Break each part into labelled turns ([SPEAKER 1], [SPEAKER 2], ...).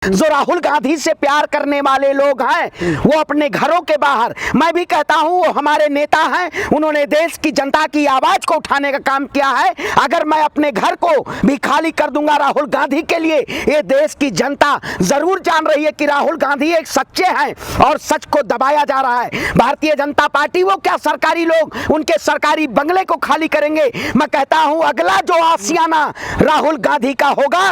[SPEAKER 1] जो राहुल गांधी से प्यार करने वाले लोग हैं वो अपने घरों के बाहर, मैं भी कहता हूं वो हमारे नेता हैं, उन्होंने देश की जनता की आवाज को उठाने का काम किया है। अगर मैं अपने घर को भी खाली कर दूंगा राहुल गांधी के लिए, ये देश की जनता जरूर जान रही है कि राहुल गांधी एक सच्चे हैं और सच को दबाया जा रहा है। भारतीय जनता पार्टी वो क्या सरकारी लोग उनके सरकारी बंगले को खाली करेंगे। मैं कहता हूं अगला जो आशियाना राहुल गांधी का होगा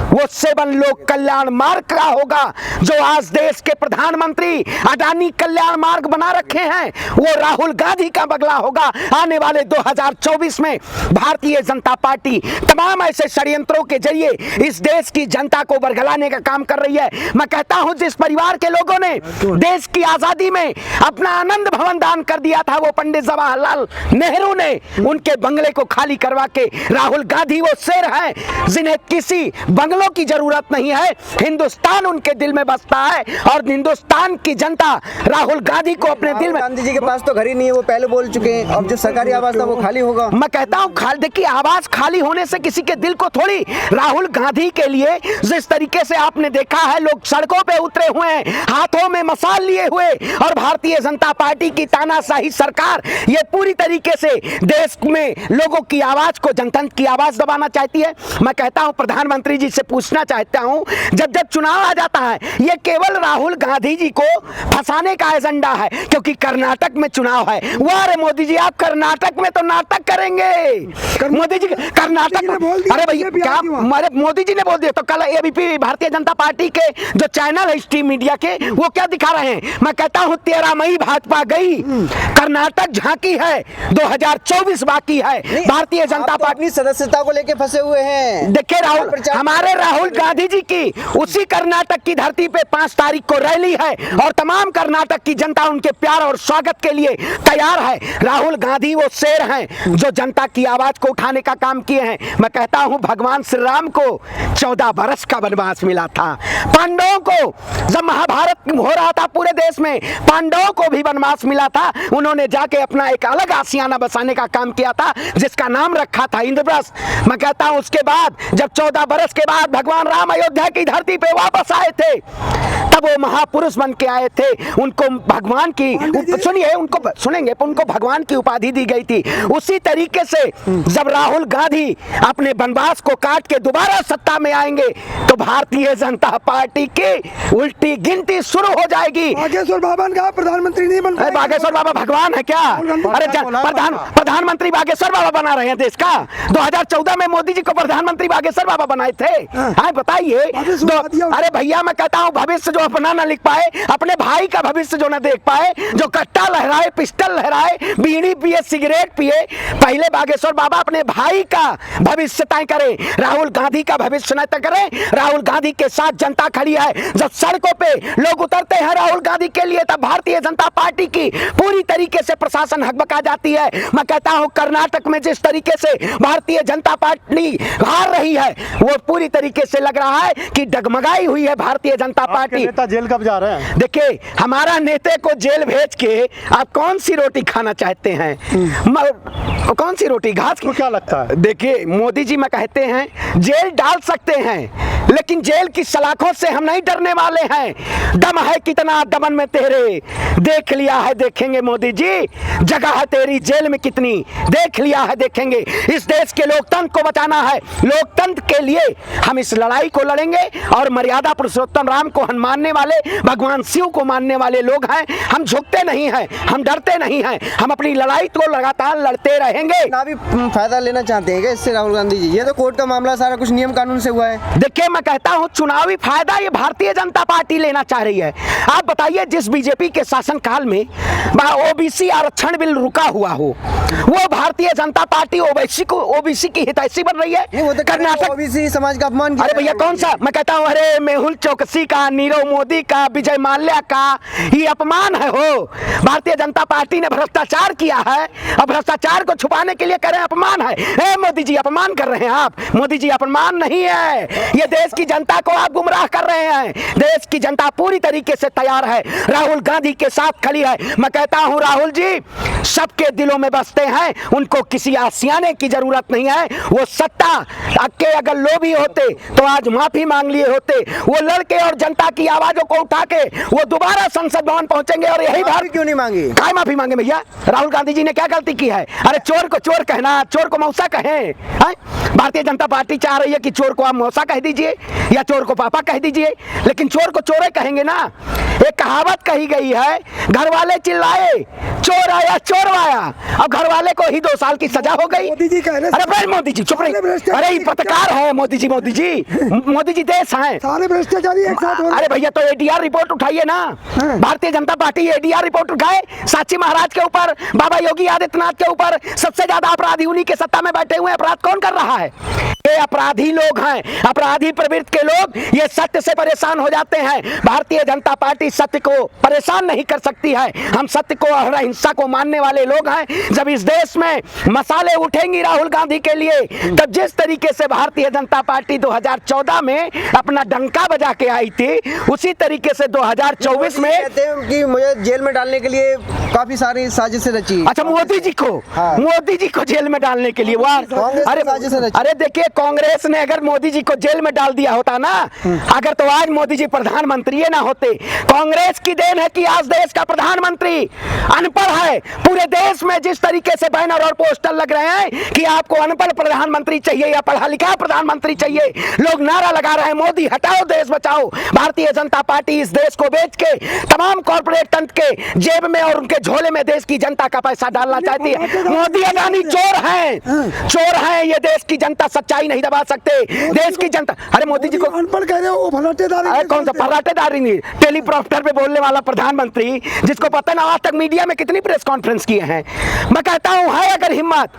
[SPEAKER 1] वो 7 लोक कल्याण मार्ग का होगा। जो आज देश के प्रधानमंत्री अडानी कल्याण मार्ग बना रखे हैं वो राहुल गांधी का बंगला होगा। आने वाले 2024 में भारतीय जनता पार्टी तमाम ऐसे षड्यंत्रों के जरिए इस देश की जनता को बरगलाने का काम कर रही है। मैं कहता हूं जिस परिवार के लोगों ने देश की आजादी में अपना आनंद भवन दान कर दिया था वो पंडित जवाहरलाल नेहरू ने उनके बंगले को खाली करवा के, राहुल गांधी वो शेर हैं जिन्हें किसी बंगलों की जरूरत नहीं है। हिंदुस्तान उनके दिल में बसता है और हिंदुस्तान की जनता राहुल गांधी को अपने दिल में।
[SPEAKER 2] गांधी जी के पास तो घर ही नहीं है, वो पहले बोल चुके हैं। अब जो सरकारी आवास था वो खाली होगा।
[SPEAKER 1] मैं कहता हूं देखिए आवाज खाली होने से किसी के दिल को थोड़ी, राहुल गांधी के लिए जिस तरीके से आपने देखा है लोग सड़कों पे उतरे हुए हैं, हाथों में मशाल लिए हुए, और भारतीय जनता पार्टी की तानाशाही सरकार ये पूरी तरीके से देश में लोगों की आवाज को, जनतंत्र की आवाज दबाना चाहती है। मैं कहता हूं प्रधानमंत्री जी से पूछना चाहता हूं जब चुनाव आ जाता है ये केवल राहुल गांधी जी को फंसाने का एजेंडा है, क्योंकि कर्नाटक में चुनाव है। वो अरे मोदी जी आप कर्नाटक में तो नाटक करेंगे। मोदी जी कर्नाटक, अरे भैया क्या मोदी जी ने बोल दिया तो कल एबीपी भारतीय जनता पार्टी के जो चैनल है स्ट्रीम मीडिया के वो क्या दिखा रहे हैं। मैं कहता हूं 13 मई भाजपा गई, कर्नाटक झांकी है, 2024 बाकी है। भारतीय जनता पार्टी
[SPEAKER 2] सदस्यता को लेकर फंसे हुए हैं।
[SPEAKER 1] देखिए राहुल, हमारे राहुल गांधी जी की उसी कर्नाटक की धरती पे 5 तारीख को रैली है और तमाम कर्नाटक की जनता उनके प्यार और स्वागत के लिए तैयार है। राहुल गांधी वो शेर हैं जो जनता की आवाज को उठाने का काम किए हैं। मैं कहता हूं भगवान श्री राम को 14 बरस का वनवास मिला था, पांडवों को जब महाभारत हो रहा था पूरे देश में पांडवों को भी वनवास मिला था। उन्होंने जाके अपना एक अलग आशियाना बसाने का काम किया था जिसका नाम रखा था इंद्रप्रस्थ। मैं कहता हूं उसके बाद जब 14 बरस के बाद भगवान राम अयोध्या की धरती पे वापस आए थे तब वो महापुरुष बन के आए थे। उनको भगवान की सुनिए, उनको सुनेंगे, उनको भगवान की उपाधि दी गई थी। उसी तरीके से जब राहुल गांधी अपने वनवास को काट के दोबारा सत्ता में आएंगे तो भारतीय जनता पार्टी की उल्टी गिनती शुरू हो जाएगी।
[SPEAKER 3] बागेश्वर बाबा का प्रधानमंत्री नहीं बन पाएंगे।
[SPEAKER 1] बागेश्वर बाबा भगवान है क्या? अरे प्रधानमंत्री बागेश्वर बाबा बना रहे हैं देश का। 2014 में मोदी जी को प्रधानमंत्री बागेश्वर बाबा बनाए थे। हाँ बताइए। अरे भैया मैं कहता हूँ भविष्य जो अपना ना लिख पाए, अपने भाई का भविष्य जो ना देख पाए, जो कट्टा लहराए, पिस्टल लहराए, बीड़ी पिए, सिगरेट पिए, पहले बागेश्वर बाबा अपने भाई का भविष्य तय करे, राहुल गांधी का भविष्य न तय करे। राहुल गांधी के साथ जनता खड़ी है। जब सड़कों पे लोग उतरते हैं राहुल गांधी के लिए तब भारतीय जनता पार्टी की पूरी तरीके से प्रशासन हकबका जाती है। मैं कहता हूं कर्नाटक में जिस तरीके से भारतीय जनता पार्टी हार रही है वो पूरी तरीके से लग रहा है कि डगमगाई हुई है भारतीय जनता पार्टी।
[SPEAKER 4] नेता जेल कब जा रहे हैं?
[SPEAKER 1] देखिए हमारा नेता को जेल भेज के आप कौन सी रोटी खाना चाहते हैं? कौन सी रोटी? घास
[SPEAKER 4] को क्या लगता है?
[SPEAKER 1] देखिए मोदी जी मैं कहते हैं जेल डाल सकते हैं लेकिन जेल की सलाखों से हम नहीं डरने वाले हैं। दम है कितना दमन में तेरे, देख लिया है देखेंगे मोदी जी, जगह है तेरी जेल में कितनी, देख लिया है देखेंगे। इस देश के लोकतंत्र को बचाना है, लोकतंत्र के लिए हम इस लड़ाई को लड़ेंगे और मर्यादा पुरुषोत्तम राम को हम मानने वाले, भगवान शिव को मानने वाले लोग हैं। हम झुकते नहीं हैं, हम डरते नहीं हैं, हम अपनी लड़ाई को लगातार लड़ते रहेंगे।
[SPEAKER 2] ना भी फायदा लेना चाहते हैं इससे राहुल गांधी जी? ये तो कोर्ट का मामला सारा कुछ नियम कानून से हुआ है।
[SPEAKER 1] देखिए मैं कहता हूं चुनावी फायदा ये भारतीय जनता पार्टी लेना चाह रही है। आप बताइए जिस बीजेपी के शासन काल में ओबीसी आरक्षण बिल रुका हुआ हो वो भारतीय जनता पार्टी ओबीसी की हितैषी बन रही है। कर्नाटक
[SPEAKER 2] ओबीसी समाज का अपमान।
[SPEAKER 1] अरे भैया कौन सा? मैं कहता हूं अरे मेहुल चौकसी का, नीरव मोदी का, विजय माल्या का ये अपमान है। हो भारतीय जनता पार्टी ने भ्रष्टाचार किया है और भ्रष्टाचार को छुपाने के लिए कह रहे हैं अपमान है। मोदी जी अपमान कर रहे हैं आप। मोदी जी अपमान नहीं है, ये देश की जनता को आप गुमराह कर रहे हैं। देश की जनता पूरी तरीके से तैयार है, राहुल गांधी के साथ खड़ी है। मैं कहता हूं राहुल जी सबके दिलों में बसते हैं, उनको किसी आशियाने की जरूरत नहीं है। वो सत्ता के अगर लोभी होते तो आज माफी मांग लिए होते, वो लड़के और जनता की आवाजों को उठा के वो दोबारा संसद भवन पहुंचेंगे और यही
[SPEAKER 2] माफी क्यों नहीं मांगी?
[SPEAKER 1] काय माफी मांगे भैया? राहुल गांधी जी ने क्या गलती की है? अरे चोर को चोर कहना, चोर को मौसा कहें, हैं? भारतीय जनता पार्टी चाह रही है कि चोर को आप मौसा कह दीजिए या चोर को पापा कह दीजिए, लेकिन चोर को चोरे कहेंगे ना। एक कहावत कही गई है, घर वाले चिल्लाए चोर आया चोर आया, अब घर वाले को ही 2 साल की सजा हो गई।
[SPEAKER 3] मोदी जी कह रहे
[SPEAKER 1] अरे भाई मोदी जी चुप रही, अरे ये पत्रकार है मोदी जी, मोदी जी देश है।
[SPEAKER 3] सारे भ्रष्टाचारी एक साथ हो रहे हैं।
[SPEAKER 1] अरे भैया तो एडीआर रिपोर्ट उठाइए ना, Bharatiya Janata party ADR report उठाए, साक्षी महाराज के ऊपर, बाबा योगी आदित्यनाथ के ऊपर, सबसे ज्यादा अपराधी उन्हीं के सत्ता में बैठे हुए, अपराध कौन कर रहा है? ये अपराधी लोग हैं, अपराधी प्रवृत्ति के लोग, ये सत्य से परेशान हो जाते हैं। भारतीय जनता पार्टी सत्य को परेशान नहीं कर सकती है, हम सत्य को और अहिंसा को मानने वाले लोग हैं। जब इस देश में मसाले उठेंगी राहुल गांधी के लिए, तब जिस तरीके से भारतीय जनता पार्टी 2014 में अपना डंका बजा के आई थी, उसी तरीके से 2024 में
[SPEAKER 2] कहते हैं कि मुझे जेल में डालने के लिए काफी सारी साजिशें रची।
[SPEAKER 1] अच्छा मोदी जी को,
[SPEAKER 2] हाँ।
[SPEAKER 1] मोदी जी को जेल में डालने के लिए वाह,
[SPEAKER 2] कांग्रेस
[SPEAKER 1] अरे
[SPEAKER 2] की साजिशें रची।
[SPEAKER 1] अरे देखिए कांग्रेस ने अगर मोदी जी को जेल में डाल दिया होता ना, अगर तो आज मोदी जी प्रधानमंत्री ना होते। कांग्रेस की देन है कि आज देश का प्रधानमंत्री अनपढ़ है। पूरे देश में जिस तरीके से बैनर और पोस्टर लग रहे हैं कि आपको अनपढ़ प्रधानमंत्री चाहिए या पढ़ा लिखा प्रधानमंत्री चाहिए, लोग नारा लगा रहे हैं मोदी हटाओ देश बचाओ। भारतीय जनता पार्टी इस देश को बेच के तमाम कॉर्पोरेट तंत्र के जेब में और उनके झोले में देश की जनता का पैसा डालना चाहती है। मोदी अडानी चोर हैं, चोर हैं, ये देश की जनता सच्चाई नहीं दबा सकते। देश की जनता, अरे मोदी जी को
[SPEAKER 3] अनपढ़ कह रहे हो, वो फराटेदारी।
[SPEAKER 1] अरे कौन सा फराटेदारी नहीं, टेलीप्रॉम्प्टर पे बोलने वाला प्रधानमंत्री जिसको पता ना आज तक मीडिया में कितनी प्रेस कॉन्फ्रेंस किए हैं। मैं कहता हूं है अगर हिम्मत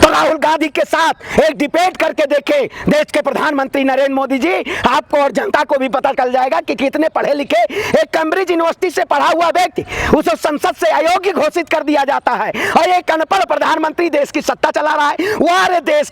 [SPEAKER 1] तो राहुल गांधी के साथ एक डिबेट करके देखें देश के प्रधानमंत्री नरेंद्र मोदी जी, आपको और जनता को भी पता चल जाएगा कि कितने पढ़े लिखे। एक कैम्ब्रिज यूनिवर्सिटी से पढ़ा हुआ व्यक्ति उसे संसद से अयोग्य घोषित कर दिया जाता है और एक अनपढ़ प्रधानमंत्री देश की सत्ता चला रहा है। वाह देश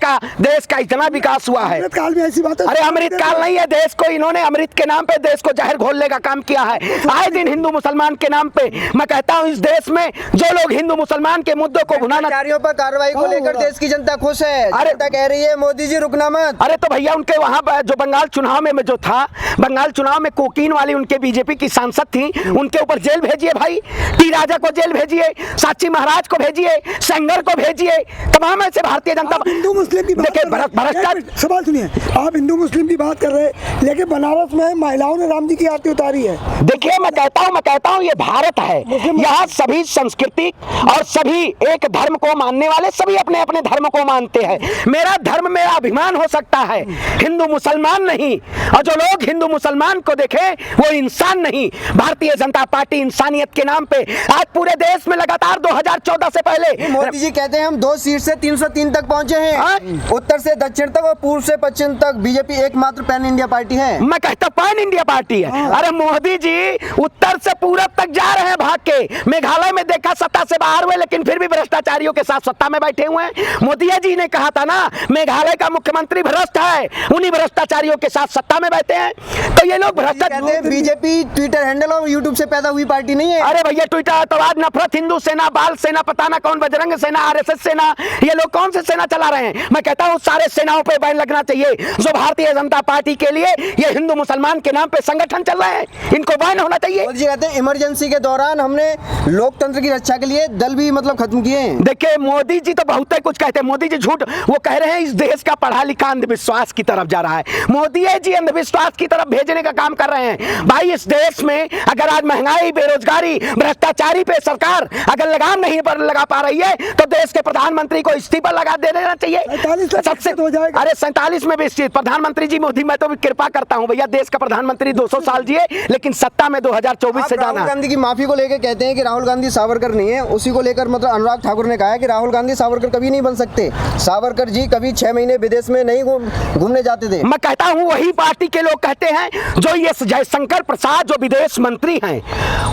[SPEAKER 1] का इतना विकास हुआ है।
[SPEAKER 3] अमृत काल में ऐसी बात है।
[SPEAKER 1] अरे अमृत काल नहीं है, देश को इन्होंने अमृत के नाम पे देश को जहर घोलने का काम किया है। आए दिन हिंदू मुसलमान के नाम पे, मैं कहता हूं इस देश में जो लोग हिंदू मुसलमान के मुद्दों को भुनाना,
[SPEAKER 2] भ्रष्टाचारियों पर कार्रवाई को लेकर देश की जनता खुश है।
[SPEAKER 1] अरे
[SPEAKER 2] जनता कह रही है मोदी जी रुकना मत।
[SPEAKER 1] अरे तो भैया उनके वहां जो बंगाल चुनाव में जो था, बंगाल चुनाव में कोकीन वाली उनके बीजेपी की सांसद थी, उनके ऊपर जेल भेजिए भाई, टी राजा को जेल भेजिए, साक्षी महाराज को भेजिए, सेंगर को भेजिए, तमाम ऐसे भारतीय जनता।
[SPEAKER 3] हिंदू मुस्लिम की
[SPEAKER 1] देखिए भ्रष्टाचार,
[SPEAKER 3] सवाल सुनिए, आप हिंदू मुस्लिम की बात कर रहे हैं, लेकिन बनारस में महिलाओं ने राम जी की आरती उतारी है।
[SPEAKER 1] देखिए मैं कहता हूं ये भारत है, यहाँ सभी संस्कृति और सभी एक धर्म को मानने वाले सभी अपने अपने धर्म को मानते हैं। मेरा धर्म मेरा अभिमान हो सकता है, हिंदू मुसलमान नहीं। और जो लोग हिंदू मुसलमान को देखें वो इंसान नहीं। भारतीय जनता पार्टी इंसानियत के नाम पे आज पूरे देश में लगातार 2014 से पहले
[SPEAKER 2] मोदी जी कहते हैं हम 2 सीट से 303 तक पहुंचे हैं। उत्तर से दक्षिण तक और पूर्व से पश्चिम तक बीजेपी एकमात्र पैन इंडिया पार्टी है।
[SPEAKER 1] मैं कहता पैन इंडिया पार्टी है। अरे मोदी जी उत्तर से पूरब तक जा रहे हैं भाग के। मेघालय में देखा सत्ता से बाहर हुए लेकिन फिर भी भ्रष्टाचारियों के साथ सत्ता में बैठे हुए हैं। मोदी जी ने कहा था ना मेघालय का मुख्यमंत्री भ्रष्ट है, उन्हीं भ्रष्टाचारियों के साथ सत्ता में बैठे हैं। तो ये लोग भ्रष्टाचार,
[SPEAKER 2] बीजेपी ट्विटर हैंडल और यूट्यूब से पैदा हुई पार्टी नहीं है।
[SPEAKER 1] अरे भैया ट्विटर तो आज नफरत, हिंदू सेना, बाल सेना, पता ना कौन, बजरंग सेना, आरएसएस सेना, ये लोग कौन से सेना चला रहे हैं। मैं कहता हूँ सारे सेनाओं पे बैन लगना चाहिए। जो भारतीय जनता पार्टी के लिए ये हिंदू मुसलमान के नाम पे संगठन चल रहे हैं, इनको बैन होना चाहिए।
[SPEAKER 2] मोदी जी कहते हैं इमरजेंसी के दौरान हमने लोकतंत्र की रक्षा के लिए दल भी मतलब खत्म किए हैं।
[SPEAKER 1] देखिए मोदी जी तो बहुत कुछ कहते हैं, मोदी जी झूठ, वो कह रहे हैं इस देश का पढ़ा लिखा अंधविश्वास की तरफ जा रहा है। मोदी जी अंधविश्वास की तरफ भेजने का काम कर रहे हैं। भाई इस देश में अगर आज महंगाई, बेरोजगारी, भ्रष्टाचारी पे सरकार अगर लगाम नहीं पर लगा पा रही है तो देश के प्रधानमंत्री को इस्तीफा लगा दे देना चाहिए। सबसे अरे 47 में भी प्रधानमंत्री जी मोदी, मैं तो भी कृपा करता हूं भैया, देश का प्रधानमंत्री 200 साल जिए लेकिन सत्ता में 2024 से जाना।
[SPEAKER 2] राहुल गांधी की माफी को लेकर कहते हैं कि राहुल गांधी सावरकर नहीं है, उसी को लेकर मतलब अनुराग ठाकुर ने कहा है कि राहुल गांधी सावरकर कभी नहीं बन सकते। सावरकर जी कभी 6 महीने विदेश में नहीं घूमने जाते थे।
[SPEAKER 1] मैं कहता हूं वही पार्टी के लोग कहते हैं जो ये जयशंकर प्रसाद जो विदेश मंत्री हैं,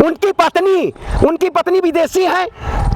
[SPEAKER 1] उनकी पत्नी विदेशी है।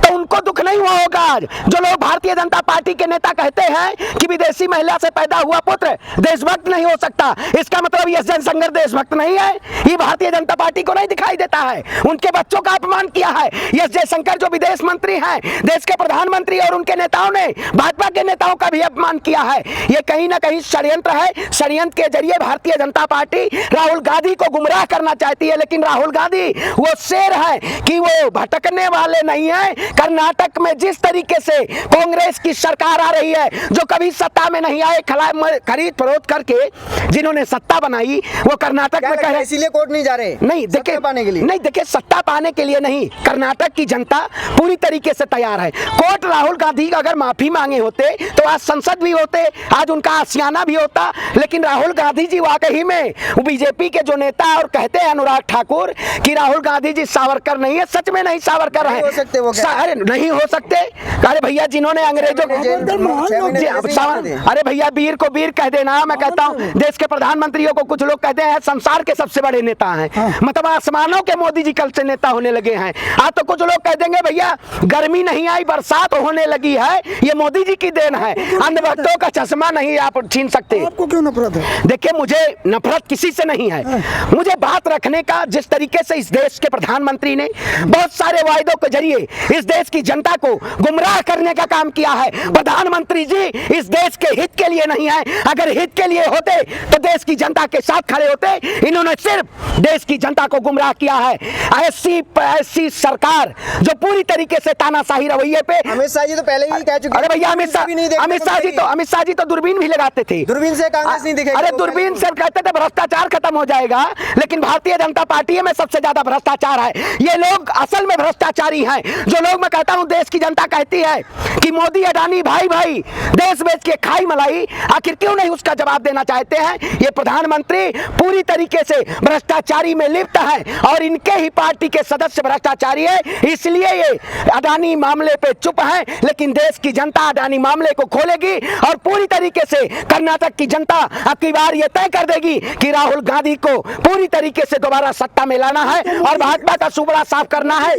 [SPEAKER 1] तो उनको दुख नहीं हुआ होगा आज। जो लोग भारतीय जनता पार्टी के नेता कहते हैं कि विदेशी महिला से पैदा हुआ पुत्र देशभक्त नहीं हो सकता, इसका मतलब ये जनसंघर्ष देशभक्त नहीं है। ये भारतीय जनता पार्टी को नहीं दिखाई देता है। उनके बच्चों का अपमान किया है एस जयशंकर जो विदेश मंत्री हैं, देश के प्रधानमंत्री, और उनके नेताओं ने भाजपा के नेताओं का भी अपमान किया है। ये कहीं ना कहीं षड्यंत्र है। षड्यंत्र के जरिए भारतीय जनता पार्टी राहुल गांधी को गुमराह करना चाहती है, लेकिन राहुल गांधी वो शेर है कि वो भटकने वाले नहीं है। कर्नाटक में जिस तरीके से कांग्रेस की सरकार आ रही है, जो कभी सत्ता में नहीं आए, खरीद फरोख्त करके जिन्होंने सत्ता बनाई, वो कर्नाटक में कह रहे
[SPEAKER 2] इसीलिए कोर्ट नहीं जा रहे,
[SPEAKER 1] नहीं देखिए
[SPEAKER 2] पाने के लिए,
[SPEAKER 1] नहीं देखिए सत्ता पाने के लिए नहीं, कर्नाटक की जनता पूरी तरीके से तैयार है। कोर्ट राहुल गांधी का अगर माफी मांगे होते तो आज संसद भी होते, आज उनका आशियाना भी होता, लेकिन राहुल गांधी जी वाकई में बीजेपी के जो नेता और कहते हैं अनुराग ठाकुर कि राहुल गांधी जी सावरकर नहीं है, सच में नहीं सावरकर है।
[SPEAKER 2] हो सकते वो क्या?
[SPEAKER 1] अरे नहीं हो सकते। अरे भैया जिन्होंने अंग्रेजों अरे भैया वीर को वीर कह देना, मैं कहता हूँ देश के प्रधानमंत्रियों को कुछ लोग कहते हैं संसार के सबसे बड़े नेता हैं, मतलब आसमानों के मोदी जी कल से नेता होने लगे हैं। आज तो कुछ लोग कह देंगे भैया गर्मी नहीं आई बरसात होने लगी है, ये मोदी जी की देन है, अंधभक्तों का चश्मा नहीं आप छीन सकते।
[SPEAKER 3] आपको क्यों नफरत है?
[SPEAKER 1] देखिए मुझे नफरत किसी से नहीं है, मुझे बात रखने का जिस तरीके से इस देश के प्रधानमंत्री ने बहुत सारे वायदों के जरिए इस देश की जनता को गुमराह करने का काम किया है। प्रधानमंत्री जी इस देश के हित के लिए नहीं है, अगर हित के लिए होते तो देश की जनता के साथ खड़े होते। इन्होंने सिर्फ देश की जनता को गुमराह किया है। ऐसी सरकार जो पूरी तरीके से तानाशाही रवैये पे,
[SPEAKER 2] अमित शाह जी तो पहले ही कह चुके।
[SPEAKER 1] अरे भैया अमित शाह जी तो दूरबीन भी लगाते थे,
[SPEAKER 2] दूरबीन से कांग्रेस नहीं दिखेगी।
[SPEAKER 1] अरे दूरबीन से कहते थे भ्रष्टाचार खत्म हो जाएगा, लेकिन भारतीय जनता पार्टी में सबसे ज्यादा भ्रष्टाचार है। ये लोग असल में भ्रष्टाचारी हैं। जो लोग मैं कहता हूं देश की जनता कहती है कि मोदी अडानी भाई भाई देश बेच के खाई मलाई, आखिर क्यों नहीं उसका जवाब देना चाहते हैं। ये प्रधानमंत्री पूरी तरीके से भ्रष्टाचारी में लिप्त है और इनके ही पार्टी के सदस्य भ्रष्टाचारी है, इसलिए ये अडानी मामले पे चुप है। लेकिन देश की जनता अडानी मामले को खोलेगी और पूरी तरीके से कर्नाटक की जनता अब की बार ये तय कर देगी कि राहुल गांधी को पूरी तरीके से दोबारा सत्ता में लाना है और भाजपा का सुबड़ा साफ करना है।